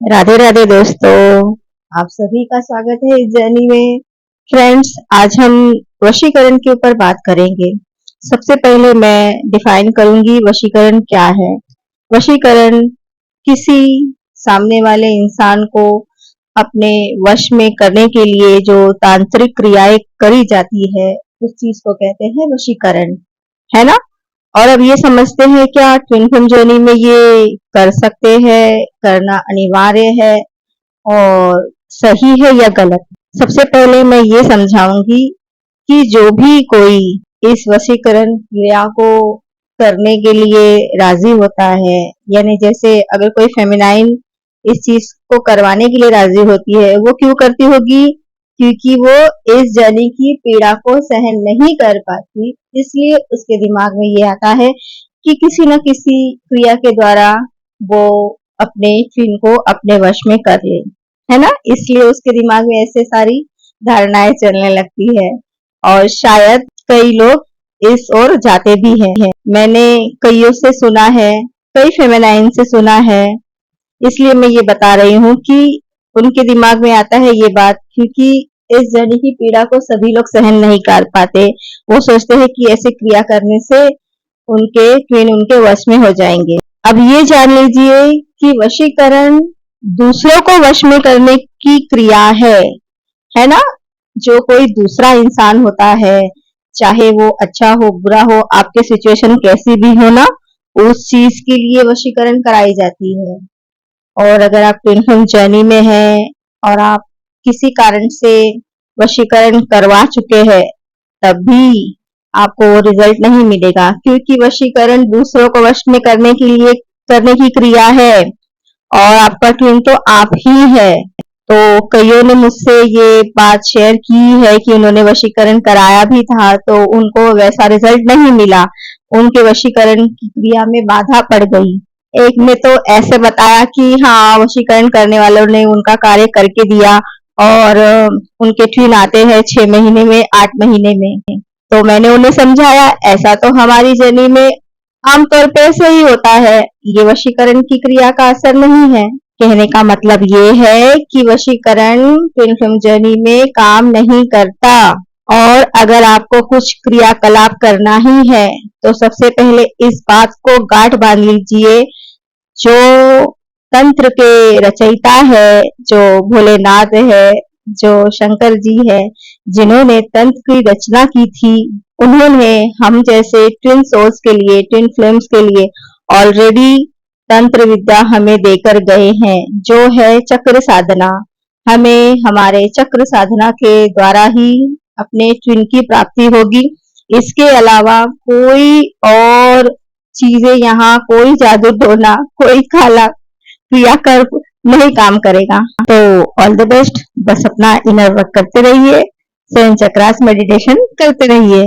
राधे राधे दोस्तों। आप सभी का स्वागत है इस जर्नी में। फ्रेंड्स, आज हम वशीकरण के ऊपर बात करेंगे। सबसे पहले मैं डिफाइन करूंगी वशीकरण क्या है। वशीकरण किसी सामने वाले इंसान को अपने वश में करने के लिए जो तांत्रिक क्रियाएं करी जाती है उस चीज को कहते हैं वशीकरण, है ना। और अब ये समझते हैं क्या ट्विन फ्लेम जर्नी में ये कर सकते हैं, करना अनिवार्य है और सही है या गलत। सबसे पहले मैं ये समझाऊंगी कि जो भी कोई इस वशीकरण क्रिया को करने के लिए राजी होता है, यानी जैसे अगर कोई फेमिनाइन इस चीज को करवाने के लिए राजी होती है, वो क्यों करती होगी? क्योंकि वो इस जर्नी की पीड़ा को सहन नहीं कर पाती, इसलिए उसके दिमाग में ये आता है कि किसी न किसी क्रिया के द्वारा वो अपने ट्विन को अपने वश में कर ले, है ना। इसलिए उसके दिमाग में ऐसे सारी धारणाएं चलने लगती है और शायद कई लोग इस ओर जाते भी हैं। मैंने कईयों से सुना है, कई फेमिनाइन से सुना है, इसलिए मैं ये बता रही हूँ कि उनके दिमाग में आता है ये बात, क्योंकि इस जर्नी की पीड़ा को सभी लोग सहन नहीं कर पाते। वो सोचते हैं कि ऐसे क्रिया करने से उनके ट्विन उनके वश में हो जाएंगे। अब ये जान लीजिए कि वशीकरण दूसरों को वश में करने की क्रिया है ना। जो कोई दूसरा इंसान होता है, चाहे वो अच्छा हो बुरा हो, आपके सिचुएशन कैसी भी हो ना, उस चीज के लिए वशीकरण कराई जाती है। और अगर आप ट्विन फ्लेम जर्नी में हैं और आप किसी कारण से वशीकरण करवा चुके हैं, तब भी आपको वो रिजल्ट नहीं मिलेगा, क्योंकि वशीकरण दूसरों को वश में करने के लिए करने की क्रिया है और आपका ट्विन तो आप ही है। तो कईयों ने मुझसे ये बात शेयर की है कि उन्होंने वशीकरण कराया भी था तो उनको वैसा रिजल्ट नहीं मिला, उनके वशीकरण की क्रिया में बाधा पड़ गई। एक ने तो ऐसे बताया कि हाँ, वशीकरण करने वालों ने उनका कार्य करके दिया और उनके ट्विन आते हैं 6 महीने में, 8 महीने में। तो मैंने उन्हें समझाया ऐसा तो हमारी जर्नी में आमतौर पे ऐसे ही होता है, ये वशीकरण की क्रिया का असर नहीं है। कहने का मतलब ये है कि वशीकरण ट्विन फ्लेम जर्नी में काम नहीं करता। और अगर आपको कुछ क्रियाकलाप करना ही है तो सबसे पहले इस बात को गांठ बांध लीजिए, जो तंत्र के रचयिता है, जो भोलेनाथ है, जो शंकर जी है, जिन्होंने तंत्र की रचना की थी, उन्होंने हम जैसे ट्विन सोल्स के लिए, ट्विन फ्लेम्स के लिए ऑलरेडी तंत्र विद्या हमें देकर गए हैं, जो है चक्र साधना। हमें हमारे चक्र साधना के द्वारा ही अपने ट्विन की प्राप्ति होगी। इसके अलावा कोई और चीजें यहाँ, कोई जादू टोना, कोई काला क्रिया कर नहीं काम करेगा। तो ऑल द बेस्ट। बस अपना इनर वर्क करते रहिए, 7 चक्रास मेडिटेशन करते रहिए।